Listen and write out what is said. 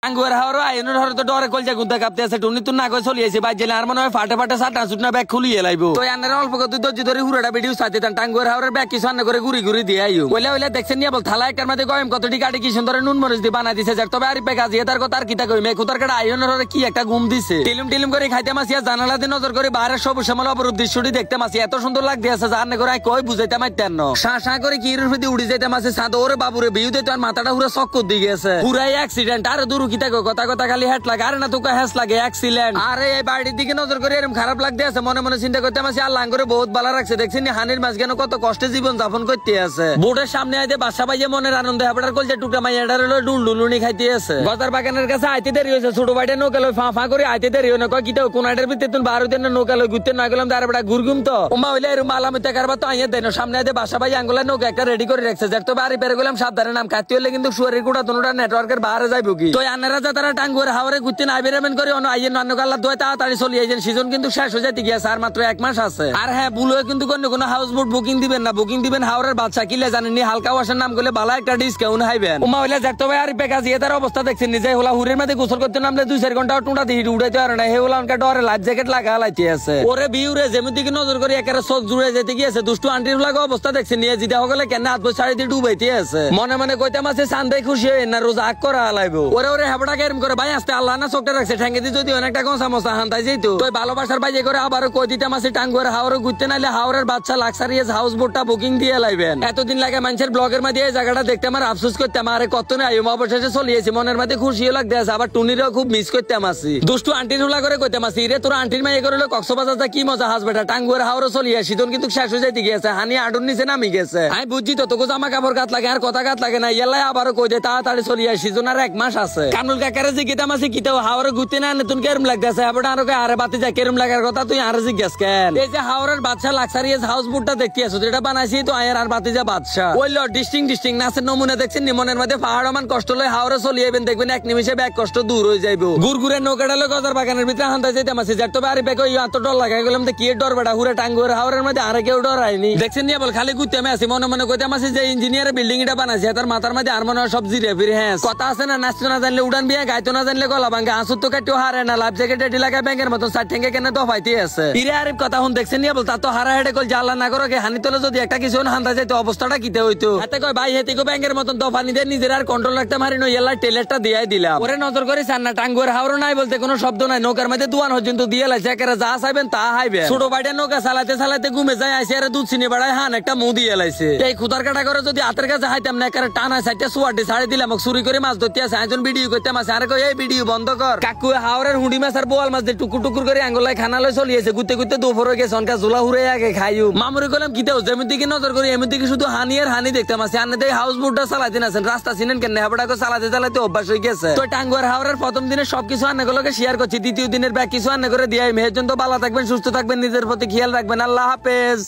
আঙ্গুর হাওড় আইনের হরে তো ডরে কলজা গুদা কাঁপতে আছে টুনি তুই না কই চলিয়েছে বাইর জেলে আর মনে হয় ফাটে ফাটে সাটা সুটনা ব্যাগ খুলিয়ে লাইবো তো আন্নার অল্প কত দর্জি ধরে হুড়াটা ভিডিও সাথে তান টাঙ্গুর হাওড়ের ব্যাগ কিছু আন্না করে ঘুরি ঘুরি দিয়ে আইও ওইলা ওইলা দেখছেন নিয়ে বল থালা একটার মধ্যে গয়ম কতটি গাড়ি কি সুন্দর নুন মরিচ দিয়ে বানাই দিছে যাক তবে আর পেকা দিয়ে তার কথা আর কিতা কই মে খুতার কাটা আইনের হরে কি একটা ঘুম দিছে টিলুম টিলুম করে খাইতে মাসিয়া জানালা দিয়ে নজর করে বাইরের সবুজ শ্যামল অপরূপ দৃশ্যটি দেখতে মাসি এত সুন্দর লাগতে আছে জানে করে কই বুঝাইতে মাইতেন না শা শা করে কি এর প্রতি উড়ি যাইতে মাসি সাদ ওরে বাবুরে বিউতে তো আর মাথাটা পুরো চক্কর দিয়ে গেছে পুরাই অ্যাক্সিডেন্ট আর দূর কিতা কই কথা কথা খালি হেড লাগে আর না তোকে হ্যাস লাগে অ্যাক্সিডেন্ট আরে এই বাড়ির দিকে নজর করে এরকম খারাপ লাগতে আছে মনে মনে চিন্তা করতে মাসি আল্লাহ করে বহুত ভালো রাখছে দেখছেন হানির মাঝ কেন কত কষ্টে জীবন যাপন করতে আছে বোর্ডের সামনে আইতে বাসা পাইয়ে মনের আনন্দে আপনার কলজে টুকটা মাই এডার হলো ডুলডুলুনি খাইতে আছে গজার বাগানের কাছে আইতে দেরি হয়েছে ছোট ভাইটা নৌকা লই ফা করে আইতে দেরি হয় না কয় কিটা কোন আইটার ভিতরে তুমি বারো দিন নৌকা লই ঘুরতে না গেলাম তার বেটা ঘুরগুম তো উমা হইলে এরকম আলামিতে কারবা তো আইয়ে দেন সামনে আইতে বাসা পাইয়ে আঙ্গুলা নৌকা একটা রেডি করে রাখছে যাক তো বাড়ি পেরে গেলাম সাবধানে নাম কাটতে হলে কিন্তু শুয়ারের গুড়া তোটা নেটওয়ার্কের বাইরে যাইবো কি তো আন্নারা যা তারা টাঙ্গুয়ার হাওরে ঘুরতে না বেরোবেন করে অন্য আইয়ের নান্নকাল্লা দোয় তাড়াতাড়ি চলে আইছেন সিজন কিন্তু শেষ হয়ে যেতে গিয়েছে আর মাত্র 1 মাস আছে আর হ্যাঁ ভুলও কিন্তু কোনো হাউস বোট বুকিং দিবেন না বুকিং দিবেন হাওরের বাদশা কিলে জানেননি হালকা ওয়াশের নাম করলে ভালো একটা ডিসকাউন্ট হাইবেন উমা হইলে যাক তবে আর পেকাজ ইয়ে তার অবস্থা দেখছেন নিজে হলা হুরের মধ্যে গোসল করতে নামলে 2-4 ঘন্টা টুঁটা দিয়ে উড়াইতে পারে না হে হলা অনকা ডরে লাইফ জ্যাকেট লাগা লাইতে আছে ওরে বিউরে যেমন দিকে নজর করে একেবারে চোখ জুড়ে যেতে গিয়েছে দুষ্টু আন্টির লাগা অবস্থা দেখছেন নিয়ে জিদা হগলে কেন হাত বই শাড়ি দিয়ে ডুবাইতে আছে মনে মনে কইতে মাসে চান্দাই খুশি হই না রোজ আগ করা লাইবো ওরে হেবড়াকে এরম করে ভাই আসতে আল্লাহ না চোখটা রাখছে ঠ্যাঙ্গে দিয়ে যদি অনেকটা গসা মশা হান্তাই যেতো তো ভালোবাসার বাইরে করে আবার কই দিতে মাসে টাঙ্গুয়ার হাওরে ঘুরতে নাইলে হাওরের বাচ্চা লাক্সারিয়াস হাউস বোটটা বুকিং দিয়ে লাইবেন এতদিন লাগে মানুষের ব্লগের মধ্যে এই জায়গাটা দেখতে আমার আফসোস করতাম আরে কত না অবশেষে চলিয়েছি মনের মধ্যে খুশিও লাগতে আছে আবার টুনিরও খুব মিস করতাম আসি দুষ্টু আন্টির হুলা করে কইতাম আসি রে তোর আন্টির মাইয়ে করে কক্সবাজারটা কি মজা হাস বেটা টাঙ্গুয়ার হাওরে চলিয়ে শীতন কিন্তু শেষ হয়ে যাইতে গিয়েছে হানি আডুর নিচে নামি গেছে আমি বুঝছি তো তোকে জামা কাপড় গাত লাগে আর কথা গাত লাগে না ইয়ালাই আবারও কই দে তাড়াতাড়ি চলিয়ে সিজন আর 1 মাস আছে কানুল কাকারে যে গিতাম আছে কিতাও হাওরে ঘুরতে না নতুন কেরম লাগতেছে আবার আরো আরে বাতি যা কেরম লাগার কথা তুই আর জিজ্ঞেস কেন এই যে হাওরের বাদশা লাক্সারিয়াস হাউস বোটটা দেখতে আসো যেটা বানাইছি তো আয়ের আর বাতি যা বাদশা ওই ল ডিস্টিং নাচের নমুনা দেখছেন মনের মধ্যে পাহাড় মান কষ্ট লয় হাওরে চলিয়েবেন দেখবেন 1 নিমিষে ব্যাগ কষ্ট দূর হয়ে যাইবো গুরগুরে নৌকাটা লয় গজার বাগানের ভিতরে হান্তা যাইতে মাসি যার তো বাড়ি বেকো এত ডর লাগাই গেলাম তো কি ডর বেটা হুরে টাঙ্গুয়ার হাওরের মধ্যে আর কেউ ডরায়নি দেখছেন নিয়ে বল খালি ঘুরতে আমি আসি মনে মনে কইতে মাসি যে ইঞ্জিনিয়ার বিল্ডিং এটা বানাইছে তার মাথার মধ্যে আর মনে হয় সব জিরে ফিরে হ্যাঁ কথা আছে না নাচতে না জানলে উড়ান বিয়ে গাইতো না জানলে গলা ভাঙ্গে আসুর তো কাটিও হারে না লাভ জ্যাকেট এটি লাগায় ব্যাংকের মতো 4 ঠেঙ্গে কেন তো ফাইতে আছে ইরে আরিফ কথা হুন দেখছেন নিয়ে বল তা তো হারা হেডে কল জাল্লা না করো হানি তোলে যদি একটা কিছু হান্তা যাইতো অবস্থাটা কিতে হইতো হাতে কয় ভাই হেতে কো ব্যাংকের মতন দফা নিতে নিজের আর কন্ট্রোল রাখতে মারি নই এলা টেলেটটা দিয়াই দিলাম ওরে নজর করে সান না টাঙ্গুয়ার হাওর নাই বলতে কোনো শব্দ নাই নৌকার মধ্যে দুয়ান পর্যন্ত দিয়ে লাইছে একেবারে যা চাইবেন তা হাইবে ছোট বাইটা নৌকা চালাতে চালাতে ঘুমে যায় আইসে আর দুধ চিনি বাড়ায় হান একটা মুখ দিয়ে লাইছে এই খুদার কাটা করে যদি হাতের কাছে হাইতাম না একেবারে টানা সাইডটা সুয়াটি ছাড়ি দিলাম চুরি করে মাছ ধরতে আছে একজন ভিডিও করতে মাছ আর কই এই ভিডিও বন্ধ কর কাকু হাওরের হুঁড়ি মাছ আর বোয়াল মাছ দিয়ে টুকুর টুকুর করে আঙ্গুলায় খানা লয় চলিয়েছে ঘুরতে ঘুরতে দুপুর হয়ে গেছে অনকা জোলা হুড়ে আগে খাইও মামুরি করলাম কিতেও যেমন দিকে নজর করি এমন দিকে শুধু হানি আর হানি দেখতাম আছে আন্নে দেখ হাউস বোটটা চালাতে আছেন রাস্তা চিনেন কেন হেবড়াকে চালাতে চালাতে অভ্যাস হয়ে গেছে তো টাঙ্গুয়ার হাওরের প্রথম দিনের সবকিছু আন্নেগুলোকে শেয়ার করছি দ্বিতীয় দিনের ব্যাগ কিছু আন্নে করে দিয়ে মেহের জন্য ভালো থাকবেন সুস্থ থাকবেন নিজের প্রতি খেয়াল রাখবেন আল্লাহ হাফেজ।